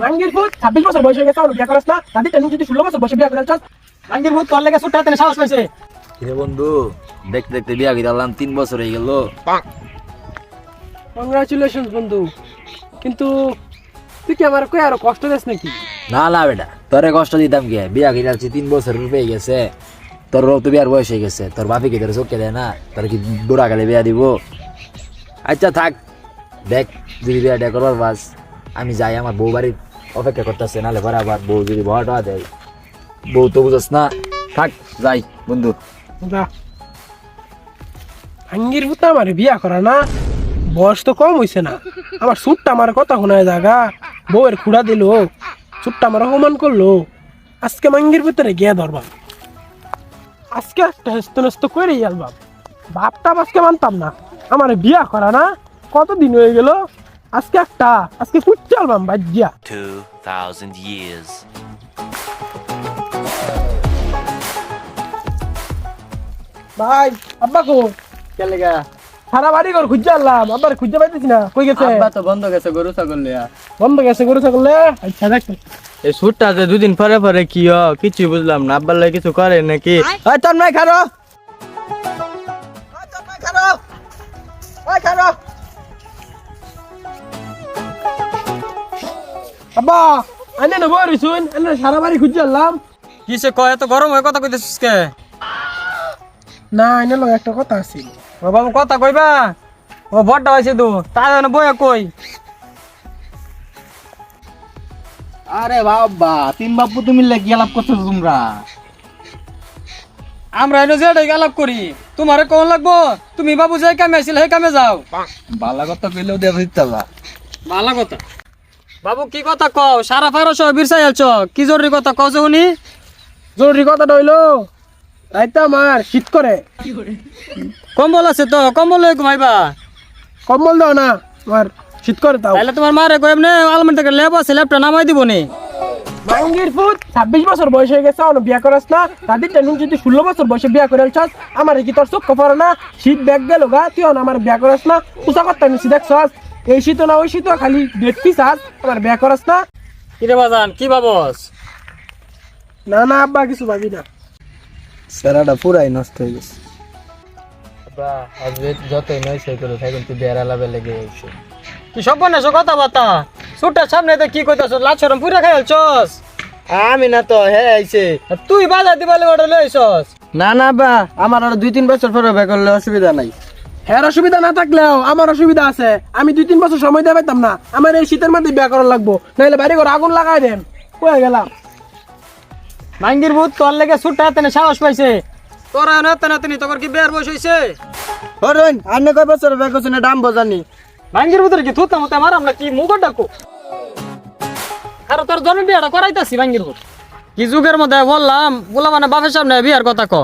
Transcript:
মাঙ্গির ভূত 26 বছর বয়স হয়ে গেছে বিয়া করাস না তাদের টেনশন যদি 16 বছর বয়সে বিয়া করে চাস মাঙ্গির ভূত তোর লাগে সুটটা তেনে সাহস পাইছে কিরে বন্ধু দেখতে দেখতে বিয়া গিলাম 3 বছর হয়ে গেল। কংগ্রাচুলেশনস বন্ধু, কিন্তু তুই কি আমার কই আরো কষ্ট দিস নাকি? না না বেটা তোরে কষ্ট দিতাম কে, বিয়া গিলাছি 3 বছর রূপে গেছে, তোর তো বিয়ার বয়স হয়ে গেছে, তোর বাপি কি তোর চোখে দেয় না? তোর কি বুড়া কালে বিয়া দিব? আচ্ছা থাক, দেখ যদি বিয়াটা করবার বাস আমি যাই, আমার বউ বাড়ির অপেক্ষা করতেছে, নাহলে পরে আবার বউ যদি ভয়টা দেয়, বউ তো বুঝস না, থাক যাই বন্ধু। মাঙ্গির ভূত আমার বিয়া করা না, বয়স তো কম হইছে না, আমার সুটটা আমার কথা শোনায় জাগা, বউয়ের খুঁড়া দিল, সুটটা আমার অপমান করলো, আজকে মাঙ্গির ভিতরে গিয়ে ধরবাম, আজকে একটা হেস্ত নেস্ত করেই আলবাম, বাপটা আজকে মানতাম না, আমার বিয়া করা না, কতদিন হয়ে গেল, আজকে কুচ্চা আলবাম বাজ্যা। 2000 years. ভাই আব্বা কো কে লাগা সারা বাড়ি ঘর খুঁজে আনলাম, আব্বার খুঁজে পাইতেছি না, কই গেছে? আব্বা তো বন্ধ গেছে গরু ছাগল লিয়া। বন্ধ গেছে গরু ছাগলে। আচ্ছা দেখ এই সুটটা যে দুদিন পরে পরে কি কিছু বুঝলাম না, আব্বার লাগে কিছু করে নাকি? ওই তোর নাই খারো, আব্বা আনে নেবো রিসুন, আনে সারা বাড়ি খুঁজে আনলাম। কিসে কয় এত গরম হয়ে কথা কইতেছিস কে? না আনে লোক একটা কথা আছে। ও বাবু কথা কইবা, ও বড়টা হইছে তো তাই না বইয়া কই। আরে বাবা তিন বাপু তুমি লেগে আলাপ করছো তোমরা? আমরা এনে যেটাই আলাপ করি তোমারে কোন লাগবো, তুমি বাবু যাই কামে আইছিল সেই কামে যাও। বালা কথা কইলেও দেয়া দিতালা। ভালো কথা বাবু, কি কথা কও? সারা ফারস বিরসাই আলছ, কি জরুরি কথা কও যে শুনি। জরুরি কথাটা হইলো রাইতে আমার শীত করে, কম্বল আছে তো, কম্বল লয়ে ঘুমাইবা। কম্বল দাও না, আমার শীত করে তাও। তাহলে তোমার মারে কই এমনি আলমারি থেকে লেপ আছে, লেপটা নামাই দিব নি। মাঙ্গির ফুট 26 বছর বয়স হয়ে গেছে, অন বিয়া করাস না, তাদের টেনশন যদি 16 বছর বয়সে বিয়া করে চাস, আমার কি তোর চোখ পড়ে না? শীত ব্যাগ গেল গা, তুই আমার বিয়া করাস না, উষা করতে নিছি দেখছস, এই শীত না ওই শীত খালি ডেট পিস আস, আমার বিয়া করাস না। কিরে বাজান কি ভাবস? না না আব্বা কিছু ভাবি না। সেরাটা পুরাই নষ্ট হয়ে গেছে। বা আজকে যতই নয় সেই করে থাকুন, তুই বেড়া লাভে লেগে গেছে। কি সব বনেছো কথা বাতা, সুটার সামনে তো কি কইতাছ, লাচরম পুরা খাইলছস। আমি না তো হে আইছে। তুই বাজার দিবালে অর্ডার লইছস। না না বা আমার আর 2-3 বছর পরে বিয়ে করলে অসুবিধা নাই। হ্যাঁ অসুবিধা না থাকলেও আমার অসুবিধা আছে, আমি 2-3 বছর সময় দিয়ে পাইতাম না, আমার এই শীতের মধ্যে বিয়া করা লাগবো, নাহলে বাড়ি ঘর আগুন লাগাই দেন। কয়ে গেলাম মাঙ্গির ভূত তোর লেগে সুটটা তেনে সাহস পাইছে, তোরা না তেনে তেনি তোর কি বের বয়স হইছে? হরুন আন্নে কয় বছর বিয়ে করছ না দাম বোঝানি। মাঙ্গির ভূতের কি থুতা মতে মারাম না কি মুখ ডাকো? আর তোর জন্ম বিয়াটা করাইতাছি মাঙ্গির ভূত। কি যুগের মধ্যে বললাম বলা মানে বাপের সামনে বিয়ার কথা ক।